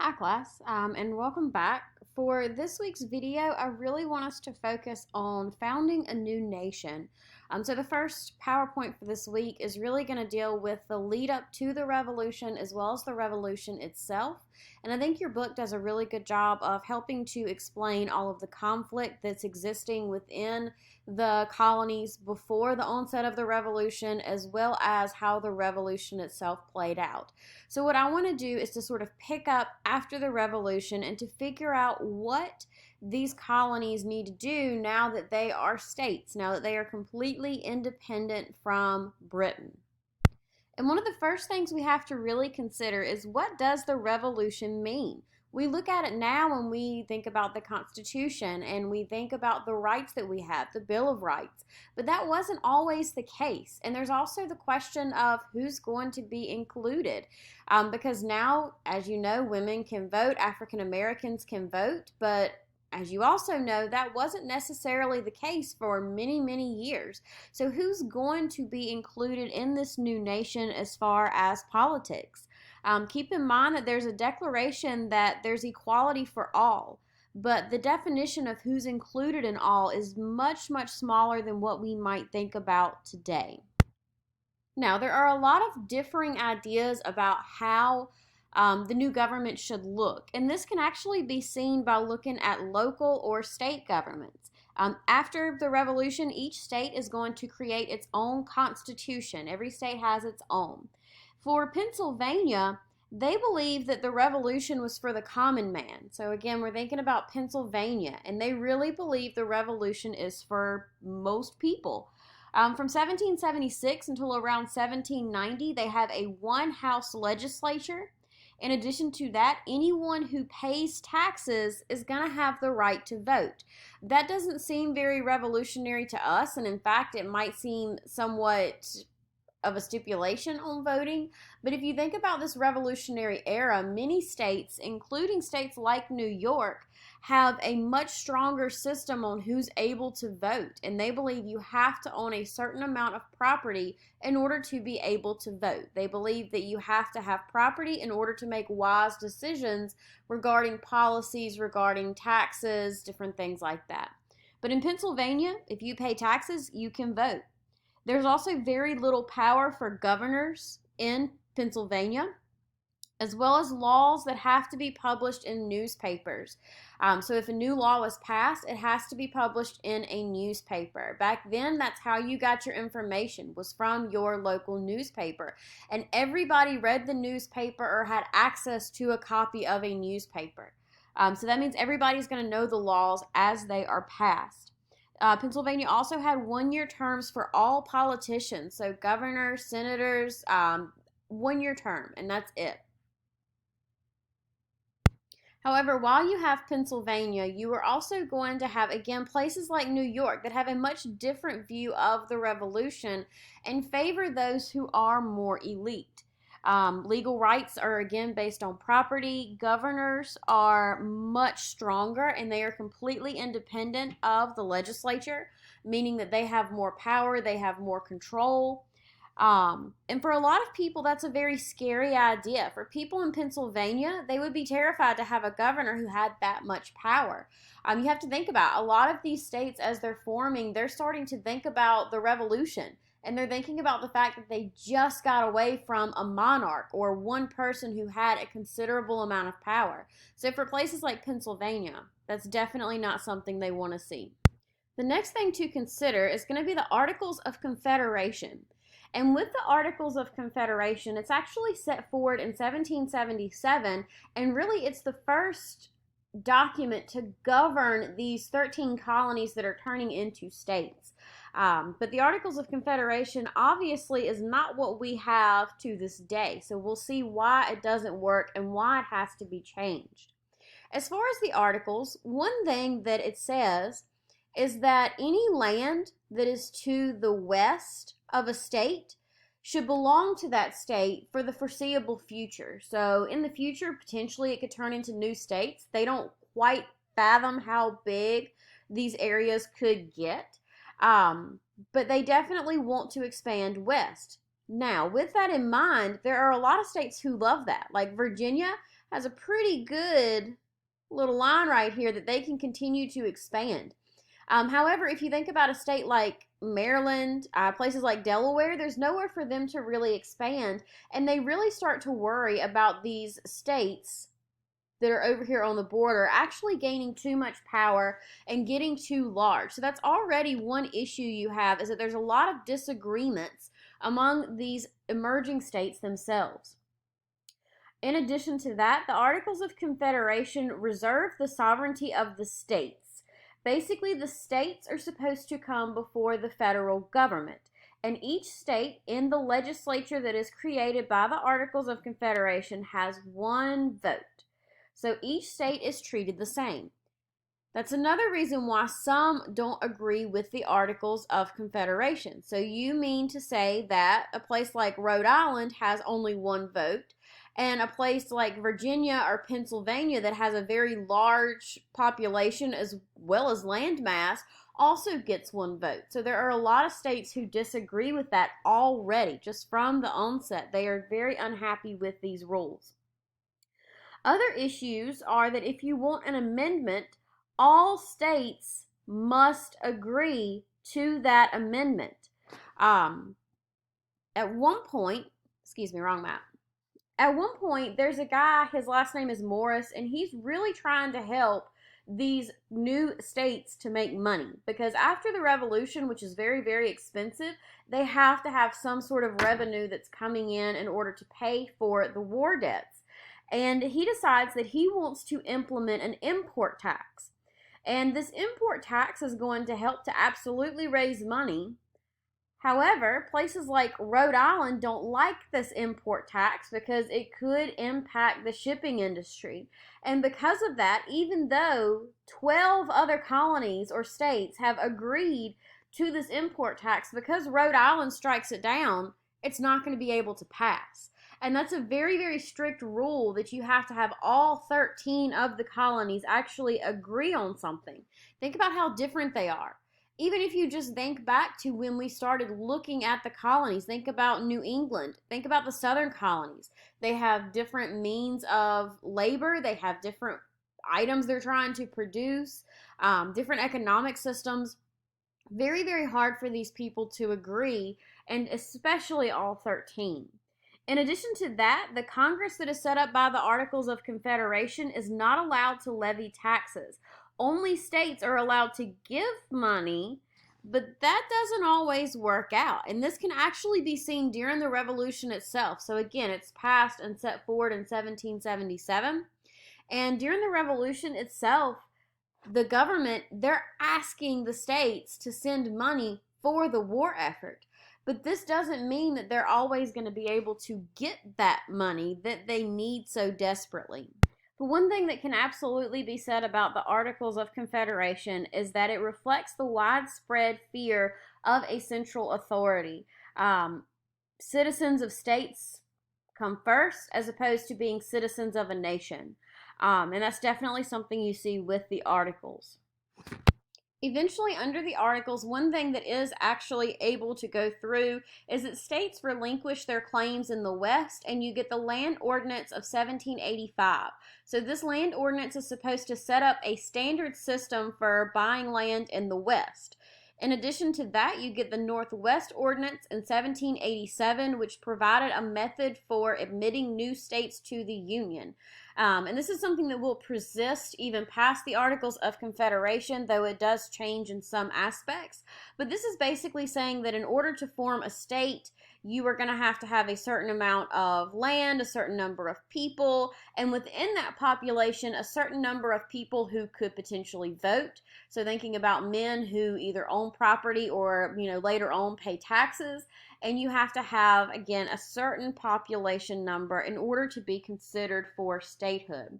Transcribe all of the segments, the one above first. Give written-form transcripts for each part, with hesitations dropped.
Hi class, and welcome back. For this week's video, I really want us to focus on founding a new nation. So the first PowerPoint for this week is really going to deal with the lead up to the revolution as well as the revolution itself. And I think your book does a really good job of helping to explain all of the conflict that's existing within the colonies before the onset of the revolution, as well as how the revolution itself played out. So what I want to do is to sort of pick up after the revolution and to figure out what these colonies need to do now that they are states, now that they are completely independent from Britain. And one of the first things we have to really consider is, what does the revolution mean? We look at it now and we think about the Constitution and we think about the rights that we have, the Bill of Rights. But that wasn't always the case. And there's also the question of who's going to be included. Because now, as you know, women can vote, African Americans can vote, but as you also know, that wasn't necessarily the case for many, many years. So who's going to be included in this new nation as far as politics? Keep in mind that there's a declaration that there's equality for all, but the definition of who's included in all is much, much smaller than what we might think about today. Now, there are a lot of differing ideas about how the new government should look, and this can actually be seen by looking at local or state governments. After the revolution, each state is going to create its own constitution. Every state has its own. For Pennsylvania, they believe that the revolution was for the common man. So again, we're thinking about Pennsylvania, and they really believe the revolution is for most people. From 1776 until around 1790, they have a one-house legislature. In addition to that, anyone who pays taxes is going to have the right to vote. That doesn't seem very revolutionary to us, and in fact, it might seem somewhat of a stipulation on voting. But if you think about this revolutionary era, many states, including states like New York, have a much stronger system on who's able to vote. And they believe you have to own a certain amount of property in order to be able to vote. They believe that you have to have property in order to make wise decisions regarding policies, regarding taxes, different things like that. But in Pennsylvania, if you pay taxes, you can vote. There's also very little power for governors in Pennsylvania, as well as laws that have to be published in newspapers. So if a new law was passed, it has to be published in a newspaper. Back then, that's how you got your information, was from your local newspaper. And everybody read the newspaper or had access to a copy of a newspaper. So that means everybody's going to know the laws as they are passed. Pennsylvania also had one-year terms for all politicians, so governors, senators, one-year term, and that's it. However, while you have Pennsylvania, you are also going to have, again, places like New York that have a much different view of the revolution and favor those who are more elite. Legal rights are again based on property. Governors are much stronger and they are completely independent of the legislature, meaning that they have more power, they have more control. And for a lot of people, that's a very scary idea. For people in Pennsylvania, they would be terrified to have a governor who had that much power. You have to think about a lot of these states as they're forming, they're starting to think about the revolution. And they're thinking about the fact that they just got away from a monarch or one person who had a considerable amount of power. So for places like Pennsylvania, that's definitely not something they want to see. The next thing to consider is going to be the Articles of Confederation. And with the Articles of Confederation, it's actually set forward in 1777, and really it's the first document to govern these 13 colonies that are turning into states. But the Articles of Confederation obviously is not what we have to this day. So we'll see why it doesn't work and why it has to be changed. As far as the Articles, one thing that it says is that any land that is to the west of a state should belong to that state for the foreseeable future. So in the future, potentially it could turn into new states. They don't quite fathom how big these areas could get. But they definitely want to expand west. Now, with that in mind, there are a lot of states who love that. Like Virginia has a pretty good little line right here that they can continue to expand. However, if you think about a state like Maryland, places like Delaware, there's nowhere for them to really expand, and they really start to worry about these states that are over here on the border actually gaining too much power and getting too large. So that's already one issue you have, is that there's a lot of disagreements among these emerging states themselves. In addition to that, the Articles of Confederation reserve the sovereignty of the states. Basically, the states are supposed to come before the federal government, and each state in the legislature that is created by the Articles of Confederation has one vote. So each state is treated the same. That's another reason why some don't agree with the Articles of Confederation. So you mean to say that a place like Rhode Island has only one vote, and a place like Virginia or Pennsylvania that has a very large population as well as land mass also gets one vote. So there are a lot of states who disagree with that already, just from the onset. They are very unhappy with these rules. Other issues are that if you want an amendment, all states must agree to that amendment. At one point, excuse me, wrong map. At one point, there's a guy, his last name is Morris, and he's really trying to help these new states to make money, because after the revolution, which is very, very expensive, they have to have some sort of revenue that's coming in order to pay for the war debts. And he decides that he wants to implement an import tax. And this import tax is going to help to absolutely raise money. However, places like Rhode Island don't like this import tax because it could impact the shipping industry. And because of that, even though 12 other colonies or states have agreed to this import tax, because Rhode Island strikes it down, it's not going to be able to pass. And that's a very, very strict rule that you have to have all 13 of the colonies actually agree on something. Think about how different they are. Even if you just think back to when we started looking at the colonies, think about New England, think about the southern colonies. They have different means of labor, they have different items they're trying to produce, different economic systems. Very, very hard for these people to agree, and especially all 13. In addition to that, the Congress that is set up by the Articles of Confederation is not allowed to levy taxes. Only states are allowed to give money, but that doesn't always work out. And this can actually be seen during the Revolution itself. So again, it's passed and set forward in 1777. And during the Revolution itself, the government, they're asking the states to send money for the war effort. But this doesn't mean that they're always going to be able to get that money that they need so desperately. But one thing that can absolutely be said about the Articles of Confederation is that it reflects the widespread fear of a central authority. Citizens of states come first as opposed to being citizens of a nation. And that's definitely something you see with the Articles. Eventually, under the Articles, one thing that is actually able to go through is that states relinquish their claims in the West, and you get the Land Ordinance of 1785. So this Land Ordinance is supposed to set up a standard system for buying land in the West. In addition to that, you get the Northwest Ordinance in 1787, which provided a method for admitting new states to the Union. And this is something that will persist even past the Articles of Confederation, though it does change in some aspects. But this is basically saying that in order to form a state, you are going to have a certain amount of land, a certain number of people, and within that population, a certain number of people who could potentially vote. So thinking about men who either own property or, later on pay taxes. And you have to have, again, a certain population number in order to be considered for statehood.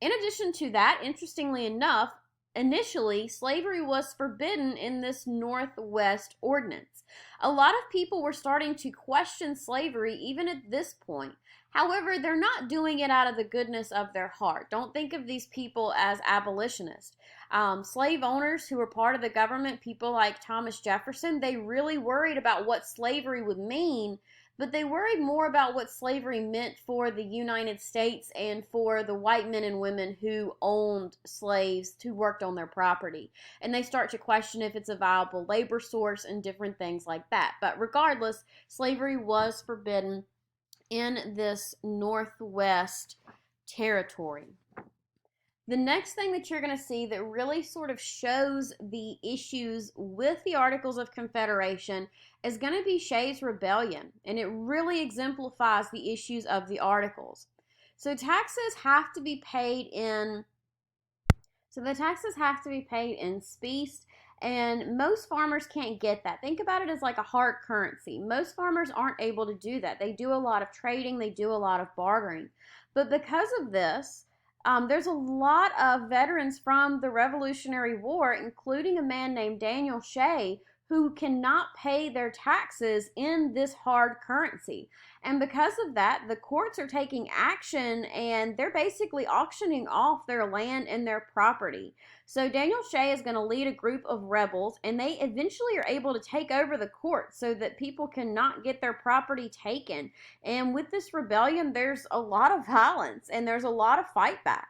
In addition to that, interestingly enough, initially, slavery was forbidden in this Northwest Ordinance. A lot of people were starting to question slavery even at this point. However, they're not doing it out of the goodness of their heart. Don't think of these people as abolitionists. Slave owners who were part of the government, people like Thomas Jefferson, they really worried about what slavery would mean but they worried more about what slavery meant for the United States and for the white men and women who owned slaves who worked on their property. And they start to question if it's a viable labor source and different things like that. But regardless, slavery was forbidden in this Northwest territory. The next thing that you're going to see that really sort of shows the issues with the Articles of Confederation is going to be Shays' Rebellion, and it really exemplifies the issues of the Articles. So the taxes have to be paid in specie, and most farmers can't get that. Think about it as like a hard currency. Most farmers aren't able to do that. They do a lot of trading, they do a lot of bartering. But because of this, there's a lot of veterans from the Revolutionary War, including a man named Daniel Shay, who cannot pay their taxes in this hard currency. And because of that, the courts are taking action and they're basically auctioning off their land and their property. So Daniel Shay is going to lead a group of rebels, and they eventually are able to take over the court so that people cannot get their property taken. And with this rebellion, there's a lot of violence and there's a lot of fight back.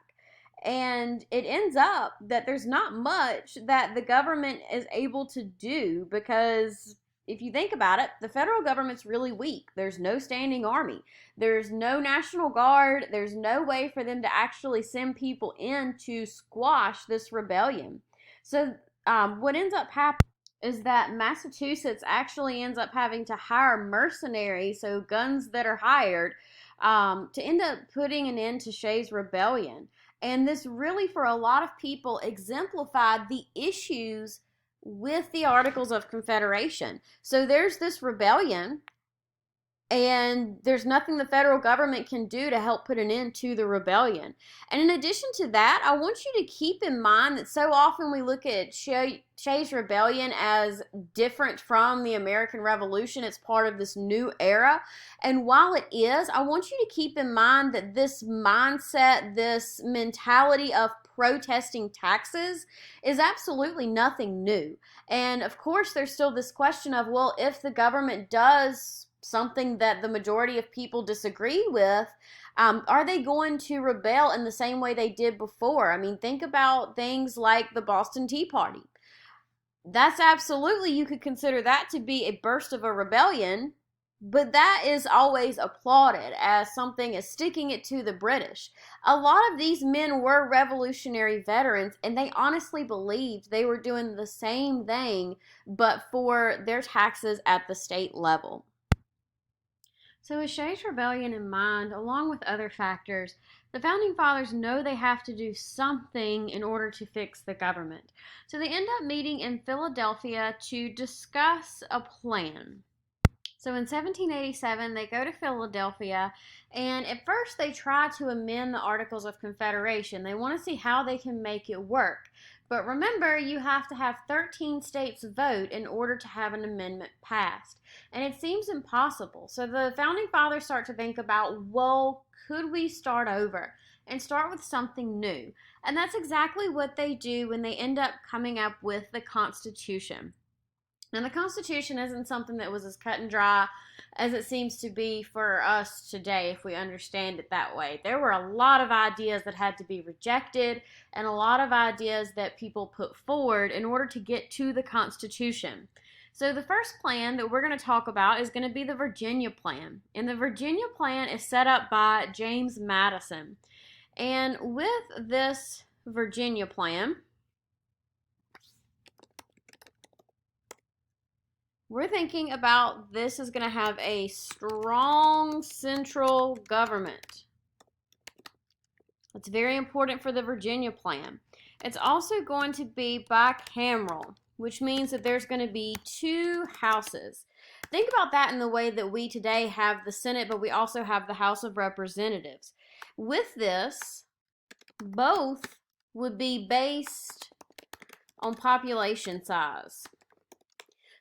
And it ends up that there's not much that the government is able to do, because if you think about it, the federal government's really weak. There's no standing army. There's no National Guard. There's no way for them to actually send people in to squash this rebellion. So what ends up happening is that Massachusetts actually ends up having to hire mercenaries, so guns that are hired, to end up putting an end to Shays' Rebellion. And this really, for a lot of people, exemplified the issues with the Articles of Confederation. So there's this rebellion, and there's nothing the federal government can do to help put an end to the rebellion. And in addition to that, I want you to keep in mind that so often we look at Shays' Rebellion as different from the American Revolution. It's part of this new era. And while it is, I want you to keep in mind that this mindset, this mentality of protesting taxes is absolutely nothing new. And of course, there's still this question of, well, if the government does something that the majority of people disagree with, are they going to rebel in the same way they did before? I mean, think about things like the Boston Tea Party. That's absolutely, you could consider that to be a burst of a rebellion, but that is always applauded as something as sticking it to the British. A lot of these men were Revolutionary veterans, and they honestly believed they were doing the same thing, but for their taxes at the state level. So with Shays' Rebellion in mind, along with other factors, the Founding Fathers know they have to do something in order to fix the government. So they end up meeting in Philadelphia to discuss a plan. So in 1787, they go to Philadelphia, and at first they try to amend the Articles of Confederation. They want to see how they can make it work. But remember, you have to have 13 states vote in order to have an amendment passed. And it seems impossible. So the Founding Fathers start to think about, well, could we start over and start with something new? And that's exactly what they do when they end up coming up with the Constitution. Now, the Constitution isn't something that was as cut and dry as it seems to be for us today, if we understand it that way. There were a lot of ideas that had to be rejected and a lot of ideas that people put forward in order to get to the Constitution. So the first plan that we're going to talk about is going to be the Virginia Plan. And the Virginia Plan is set up by James Madison. And with this Virginia Plan, we're thinking about this is going to have a strong central government. That's very important for the Virginia Plan. It's also going to be bicameral, which means that there's going to be two houses. Think about that in the way that we today have the Senate, but we also have the House of Representatives. With this, both would be based on population size.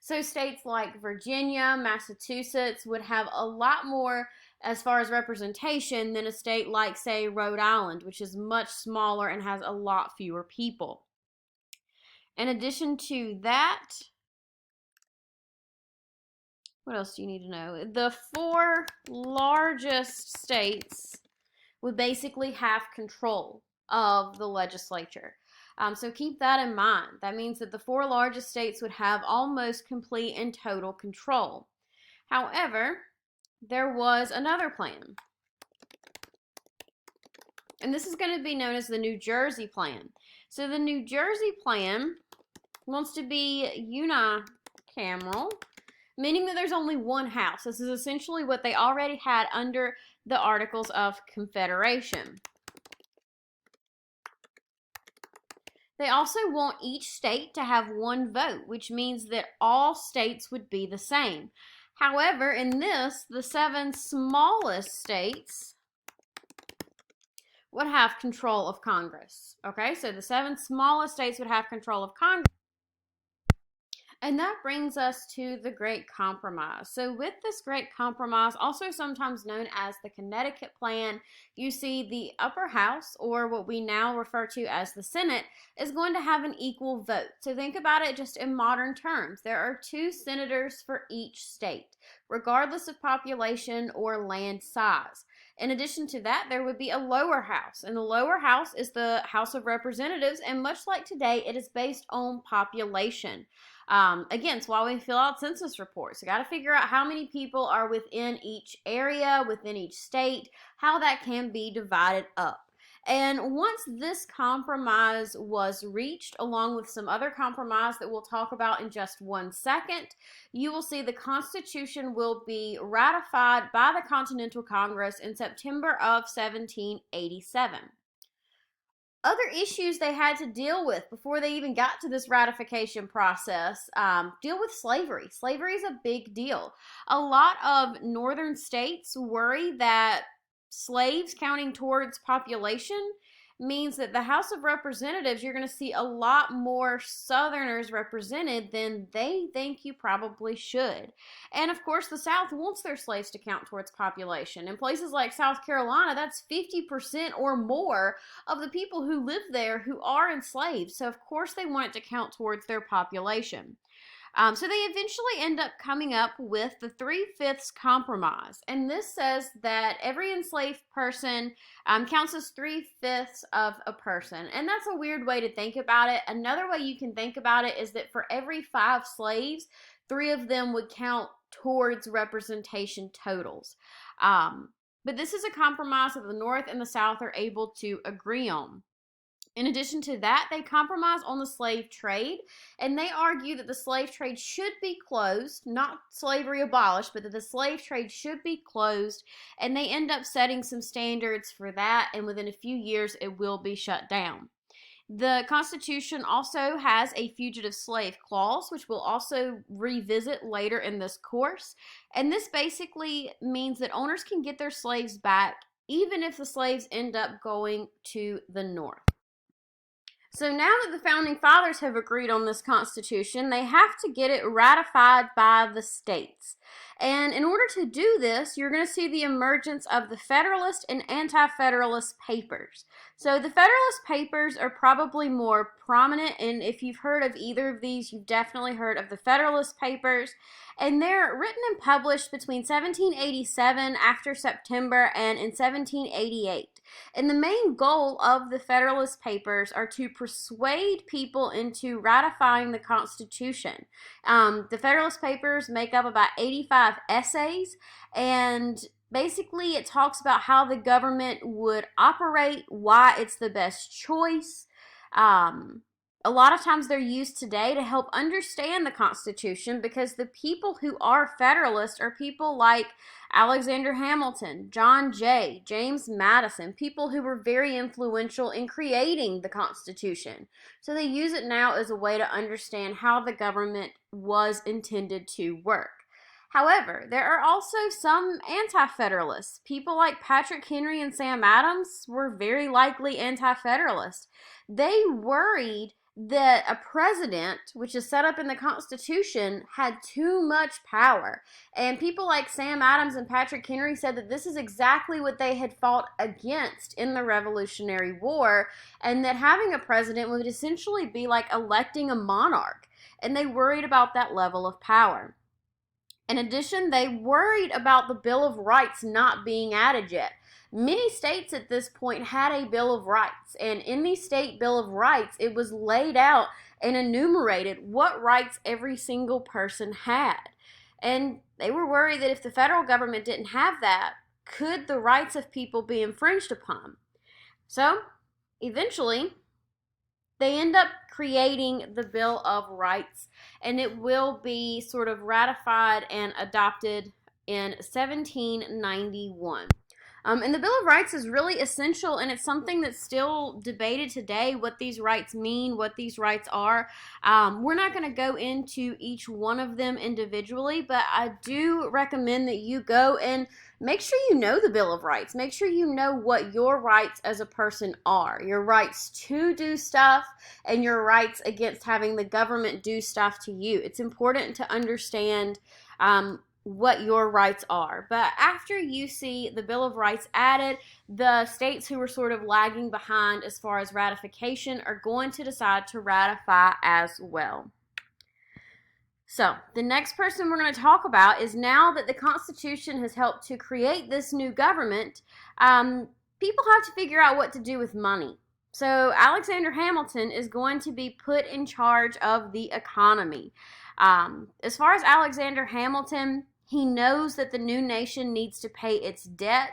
So states like Virginia, Massachusetts would have a lot more as far as representation than a state like, say, Rhode Island, which is much smaller and has a lot fewer people. In addition to that, what else do you need to know? The 4 largest states would basically have control of the legislature. So keep that in mind. That means that the 4 largest states would have almost complete and total control. However, there was another plan. And this is going to be known as the New Jersey Plan. So the New Jersey Plan wants to be unicameral, meaning that there's only one house. This is essentially what they already had under the Articles of Confederation. They also want each state to have one vote, which means that all states would be the same. However, in this, the 7 smallest states would have control of Congress. Okay, so the 7 smallest states would have control of Congress. And that brings us to the Great Compromise. So with this Great Compromise, also sometimes known as the Connecticut Plan, you see the upper house, or what we now refer to as the Senate, is going to have an equal vote. So think about it just in modern terms. There are 2 senators for each state, regardless of population or land size. In addition to that, there would be a lower house, and the lower house is the House of Representatives, and much like today, it is based on population. Again, it's why we fill out census reports. You got to figure out how many people are within each area, within each state, how that can be divided up. And once this compromise was reached, along with some other compromise that we'll talk about in just one second, you will see the Constitution will be ratified by the Continental Congress in September of 1787. Other issues they had to deal with before they even got to this ratification process deal with slavery. Slavery is a big deal. A lot of northern states worry that slaves counting towards population means that the House of Representatives, you're going to see a lot more Southerners represented than they think you probably should. And of course, the South wants their slaves to count towards population. In places like South Carolina, that's 50% or more of the people who live there who are enslaved. So of course they want it to count towards their population. So they eventually end up coming up with the 3/5 compromise. And this says that every enslaved person counts as 3/5 of a person. And that's a weird way to think about it. Another way you can think about it is that for every 5 slaves, 3 of them would count towards representation totals. But this is a compromise that the North and the South are able to agree on. In addition to that, they compromise on the slave trade, and they argue that the slave trade should be closed, not slavery abolished, but that the slave trade should be closed, and they end up setting some standards for that, and within a few years, it will be shut down. The Constitution also has a fugitive slave clause, which we'll also revisit later in this course, and this basically means that owners can get their slaves back even if the slaves end up going to the North. So now that the Founding Fathers have agreed on this Constitution, they have to get it ratified by the states. And in order to do this, you're going to see the emergence of the Federalist and Anti-Federalist Papers. So the Federalist Papers are probably more prominent, and if you've heard of either of these, you've definitely heard of the Federalist Papers. And they're written and published between 1787 after September and in 1788. And the main goal of the Federalist Papers are to persuade people into ratifying the Constitution. The Federalist Papers make up about 85 essays, and basically it talks about how the government would operate, why it's the best choice. A lot of times they're used today to help understand the Constitution, because the people who are Federalists are people like Alexander Hamilton, John Jay, James Madison, people who were very influential in creating the Constitution. So they use it now as a way to understand how the government was intended to work. However, there are also some anti-federalists. People like Patrick Henry and Sam Adams were very likely anti-federalist. They worried that a president, which is set up in the Constitution, had too much power. And people like Sam Adams and Patrick Henry said that this is exactly what they had fought against in the Revolutionary War, and that having a president would essentially be like electing a monarch. And they worried about that level of power. In addition, they worried about the Bill of Rights not being added yet. Many states at this point had a Bill of Rights, and in the state Bill of Rights, it was laid out and enumerated what rights every single person had. And they were worried that if the federal government didn't have that, could the rights of people be infringed upon? So, eventually, they end up creating the Bill of Rights, and it will be sort of ratified and adopted in 1791. And the Bill of Rights is really essential, and it's something that's still debated today, what these rights mean, what these rights are. We're not going to go into each one of them individually, but I do recommend that you go and make sure you know the Bill of Rights. Make sure you know what your rights as a person are. Your rights to do stuff and your rights against having the government do stuff to you. It's important to understand what your rights are. But after you see the Bill of Rights added, the states who were sort of lagging behind as far as ratification are going to decide to ratify as well. So, the next person we're going to talk about is, now that the Constitution has helped to create this new government, people have to figure out what to do with money. So, Alexander Hamilton is going to be put in charge of the economy. As far as Alexander Hamilton, he knows that the new nation needs to pay its debt.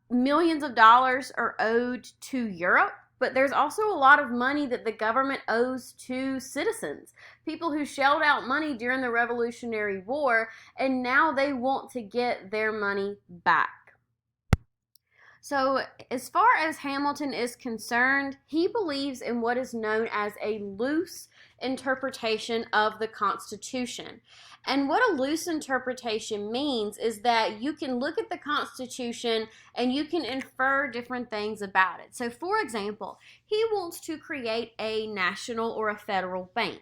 Millions of dollars are owed to Europe, but there's also a lot of money that the government owes to citizens, people who shelled out money during the Revolutionary War, and now they want to get their money back. So, as far as Hamilton is concerned, he believes in what is known as a loose interpretation of the Constitution. And what a loose interpretation means is that you can look at the Constitution and you can infer different things about it. So, for example, he wants to create a national or a federal bank.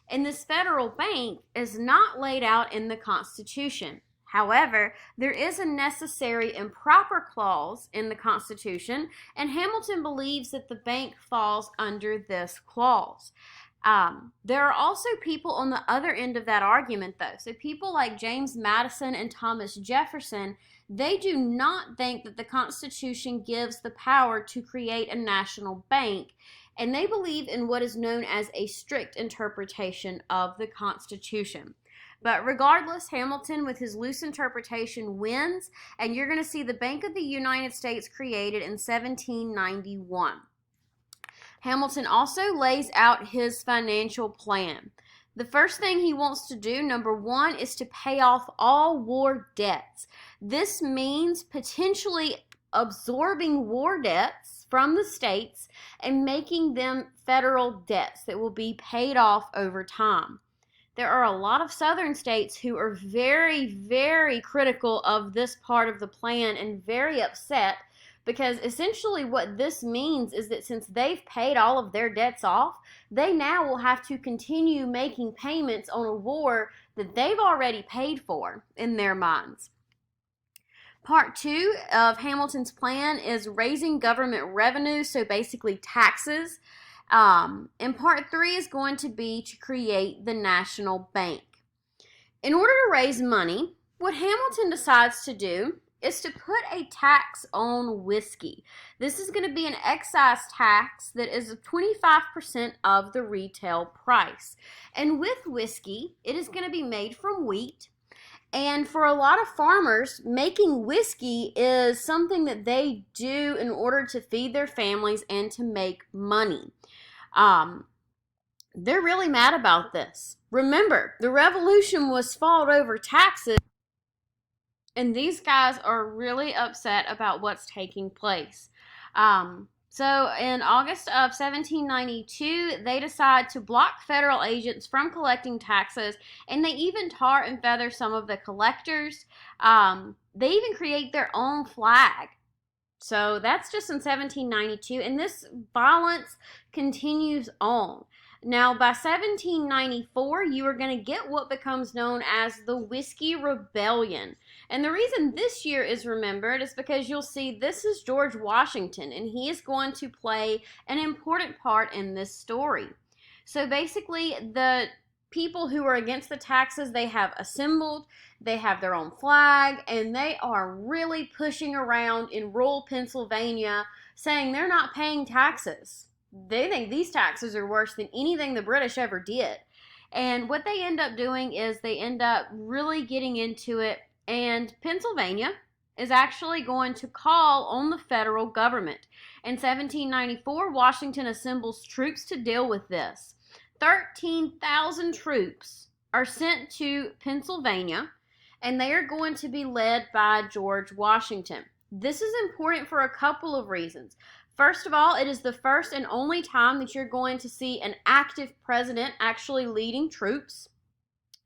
And this federal bank is not laid out in the Constitution. However, there is a necessary and proper clause in the Constitution, and Hamilton believes that the bank falls under this clause. There are also people on the other end of that argument, though. So people like James Madison and Thomas Jefferson, they do not think that the Constitution gives the power to create a national bank, and they believe in what is known as a strict interpretation of the Constitution. But regardless, Hamilton, with his loose interpretation, wins, and you're going to see the Bank of the United States created in 1791. Hamilton also lays out his financial plan. The first thing he wants to do, number one, is to pay off all war debts. This means potentially absorbing war debts from the states and making them federal debts that will be paid off over time. There are a lot of southern states who are very, very critical of this part of the plan and very upset, because essentially what this means is that since they've paid all of their debts off, they now will have to continue making payments on a war that they've already paid for in their minds. Part 2 of Hamilton's plan is raising government revenue, so basically taxes. And part 3 is going to be to create the national bank. In order to raise money, what Hamilton decides to do is to put a tax on whiskey. This is going to be an excise tax that is 25% of the retail price. And with whiskey, it is going to be made from wheat. And for a lot of farmers, making whiskey is something that they do in order to feed their families and to make money. They're really mad about this. Remember, the revolution was fought over taxes, and these guys are really upset about what's taking place. So in August of 1792, they decide to block federal agents from collecting taxes, and they even tar and feather some of the collectors. They even create their own flag. So that's just in 1792, and this violence continues on. Now, by 1794, you are going to get what becomes known as the Whiskey Rebellion. And the reason this year is remembered is because you'll see this is George Washington, and he is going to play an important part in this story. So basically, the people who are against the taxes, they have assembled, they have their own flag, and they are really pushing around in rural Pennsylvania saying they're not paying taxes. They think these taxes are worse than anything the British ever did. And what they end up doing is they end up really getting into it, and Pennsylvania is actually going to call on the federal government. In 1794, Washington assembles troops to deal with this. 13,000 troops are sent to Pennsylvania, and they are going to be led by George Washington. This is important for a couple of reasons. First of all, it is the first and only time that you're going to see an active president actually leading troops.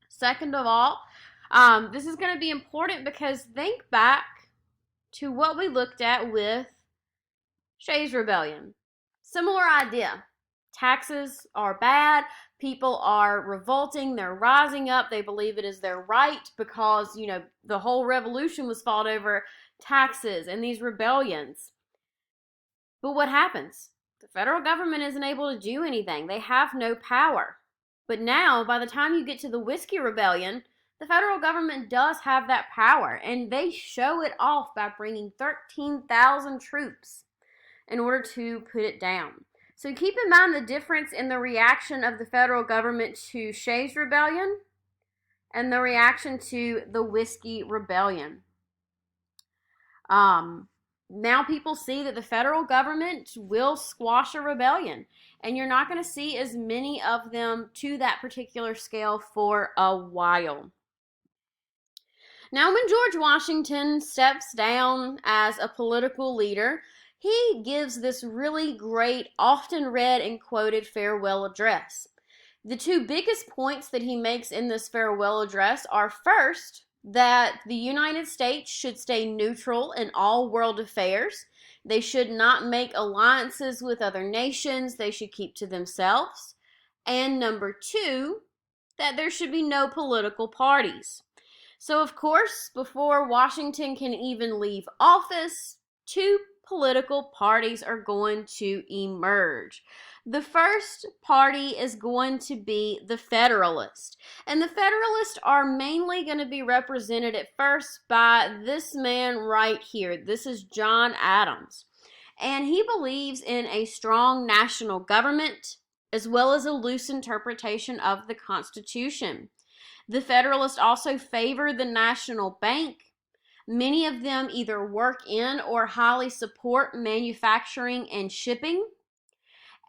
Second of all, this is going to be important because think back to what we looked at with Shays' Rebellion. Similar idea. Taxes are bad. People are revolting. They're rising up. They believe it is their right because, the whole revolution was fought over taxes and these rebellions. But what happens? The federal government isn't able to do anything. They have no power. But now, by the time you get to the Whiskey Rebellion, the federal government does have that power, and they show it off by bringing 13,000 troops in order to put it down. So keep in mind the difference in the reaction of the federal government to Shays' Rebellion and the reaction to the Whiskey Rebellion. Now people see that the federal government will squash a rebellion, and you're not going to see as many of them to that particular scale for a while. Now, when George Washington steps down as a political leader, he gives this really great, often read and quoted farewell address. The two biggest points that he makes in this farewell address are, first, that the United States should stay neutral in all world affairs. They should not make alliances with other nations. They should keep to themselves. And number two, that there should be no political parties. So, of course, before Washington can even leave office, two political parties are going to emerge. The first party is going to be the Federalists. And the Federalists are mainly going to be represented at first by this man right here. This is John Adams. And he believes in a strong national government as well as a loose interpretation of the Constitution. The Federalists also favor the national bank. Many of them either work in or highly support manufacturing and shipping.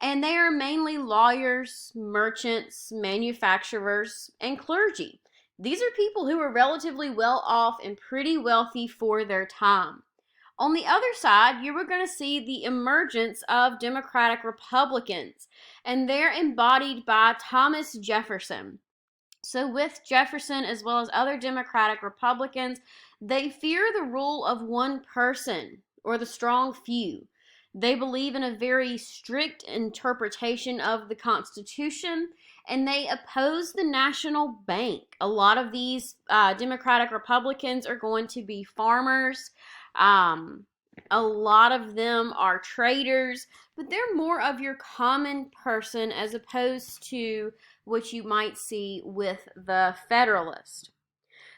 And they are mainly lawyers, merchants, manufacturers, and clergy. These are people who are relatively well off and pretty wealthy for their time. On the other side, you were going to see the emergence of Democratic Republicans, and they're embodied by Thomas Jefferson. So with Jefferson, as well as other Democratic Republicans, they fear the rule of one person or the strong few. They believe in a very strict interpretation of the Constitution, and they oppose the national bank. A lot of these Democratic Republicans are going to be farmers. A lot of them are traders, but they're more of your common person as opposed to what you might see with the Federalist.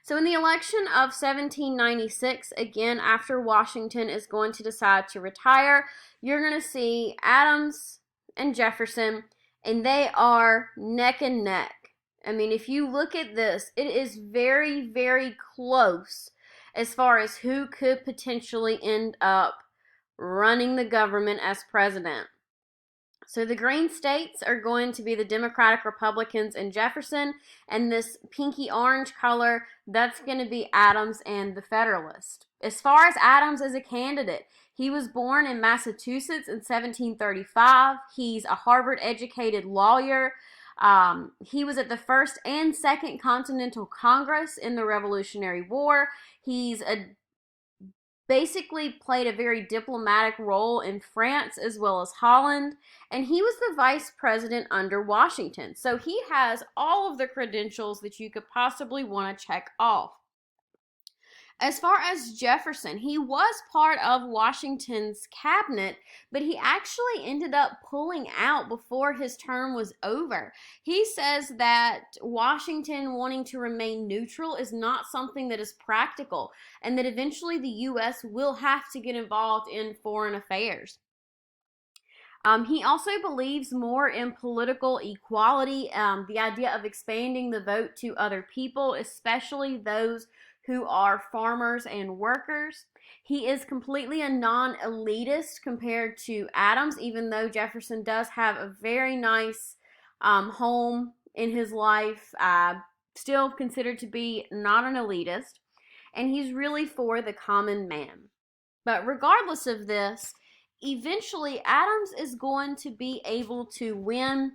So in the election of 1796, again, after Washington is going to decide to retire, you're going to see Adams and Jefferson, and they are neck and neck. I mean, if you look at this, it is very, very close as far as who could potentially end up running the government as president. So the green states are going to be the Democratic Republicans and Jefferson, and this pinky orange color, that's going to be Adams and the Federalist. As far as Adams as a candidate, he was born in Massachusetts in 1735. He's a Harvard-educated lawyer. He was at the First and Second Continental Congress in the Revolutionary War. He's basically played a very diplomatic role in France as well as Holland, and he was the vice president under Washington. So he has all of the credentials that you could possibly want to check off. As far as Jefferson, he was part of Washington's cabinet, but he actually ended up pulling out before his term was over. He says that Washington wanting to remain neutral is not something that is practical, and that eventually the U.S. will have to get involved in foreign affairs. He also believes more in political equality, the idea of expanding the vote to other people, especially those who are farmers and workers. He is completely a non-elitist compared to Adams, even though Jefferson does have a very nice home in his life, still considered to be not an elitist, and he's really for the common man. But regardless of this, eventually Adams is going to be able to win,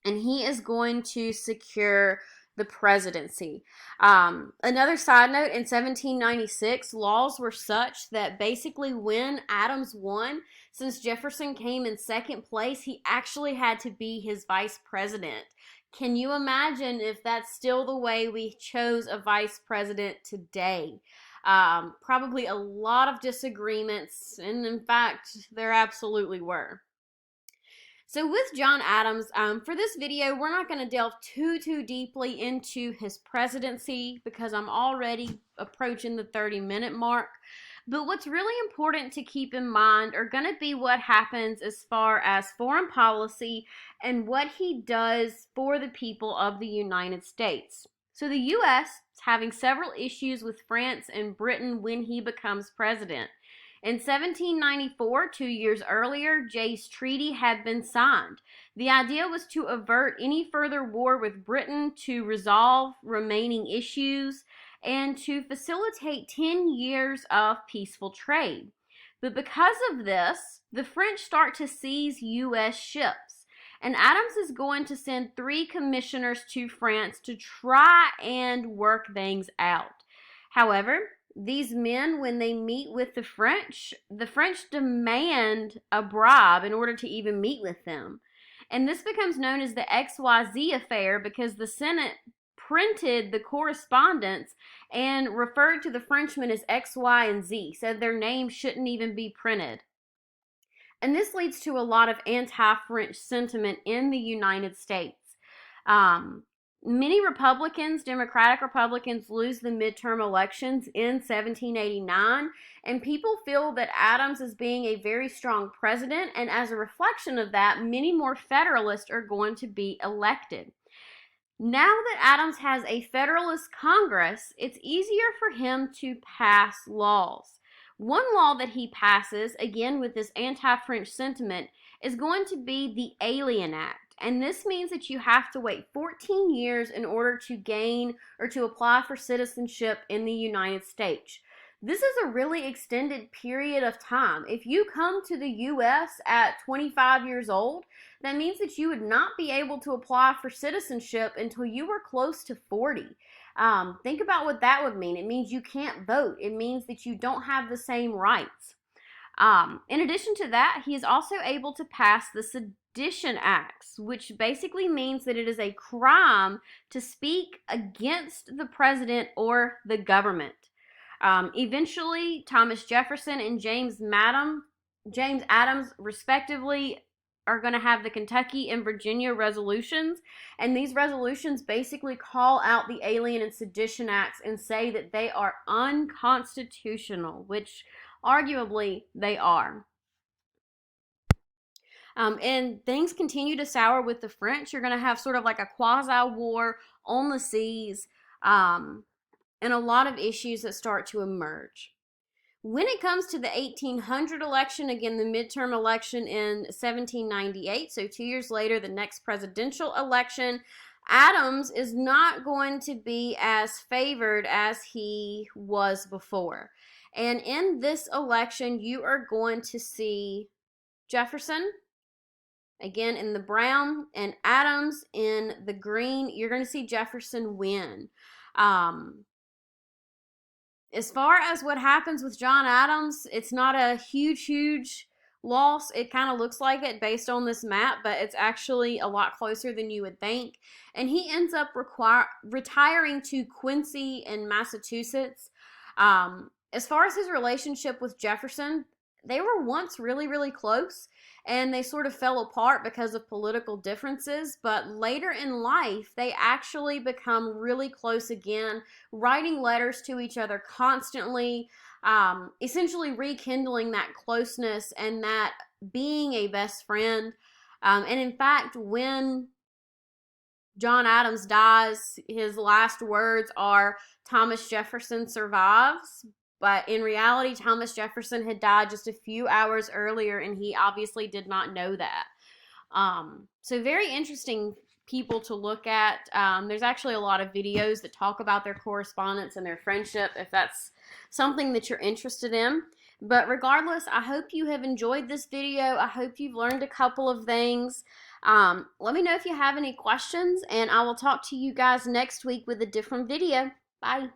and he is going to secure the presidency. Another side note, in 1796, laws were such that basically when Adams won, since Jefferson came in second place, he actually had to be his vice president. Can you imagine if that's still the way we chose a vice president today? Probably a lot of disagreements, and in fact, there absolutely were. So with John Adams, for this video, we're not going to delve too deeply into his presidency because I'm already approaching the 30-minute mark. But what's really important to keep in mind are going to be what happens as far as foreign policy and what he does for the people of the United States. So the U.S. is having several issues with France and Britain when he becomes president. In 1794, 2 years earlier, Jay's Treaty had been signed. The idea was to avert any further war with Britain, to resolve remaining issues, and to facilitate 10 years of peaceful trade. But because of this, the French start to seize U.S. ships, and Adams is going to send 3 commissioners to France to try and work things out. However, these men, when they meet with the French demand a bribe in order to even meet with them. And this becomes known as the XYZ affair because the Senate printed the correspondence and referred to the Frenchmen as X, Y, and Z, said their names shouldn't even be printed. And this leads to a lot of anti-French sentiment in the United States. Many Democratic Republicans, lose the midterm elections in 1789, and people feel that Adams is being a very strong president, and as a reflection of that, many more Federalists are going to be elected. Now that Adams has a Federalist Congress, it's easier for him to pass laws. One law that he passes, again with this anti-French sentiment, is going to be the Alien Act. And this means that you have to wait 14 years in order to gain or to apply for citizenship in the United States. This is a really extended period of time. If you come to the U.S. at 25 years old, that means that you would not be able to apply for citizenship until you were close to 40. Think about what that would mean. It means you can't vote. It means that you don't have the same rights. In addition to that, he is also able to pass the Sedition Acts, which basically means that it is a crime to speak against the president or the government. Eventually, Thomas Jefferson and James Adams, respectively, are going to have the Kentucky and Virginia resolutions, and these resolutions basically call out the Alien and Sedition Acts and say that they are unconstitutional, which arguably they are. And things continue to sour with the French. You're going to have sort of like a quasi-war on the seas, and a lot of issues that start to emerge. When it comes to the 1800 election, again, the midterm election in 1798, so 2 years later, the next presidential election, Adams is not going to be as favored as he was before. And in this election, you are going to see Jefferson, again, in the brown, and Adams in the green. You're going to see Jefferson win. As far as what happens with John Adams, it's not a huge loss. It kind of looks like it based on this map, but it's actually a lot closer than you would think. And he ends up retiring to Quincy in Massachusetts. As far as his relationship with Jefferson, they were once really, really close, and they sort of fell apart because of political differences. But later in life, they actually become really close again, writing letters to each other constantly, essentially rekindling that closeness and that being a best friend. And in fact, when John Adams dies, his last words are Thomas Jefferson survives. But in reality, Thomas Jefferson had died just a few hours earlier, and he obviously did not know that. So very interesting people to look at. There's actually a lot of videos that talk about their correspondence and their friendship, if that's something that you're interested in. But regardless, I hope you have enjoyed this video. I hope you've learned a couple of things. Let me know if you have any questions, and I will talk to you guys next week with a different video. Bye.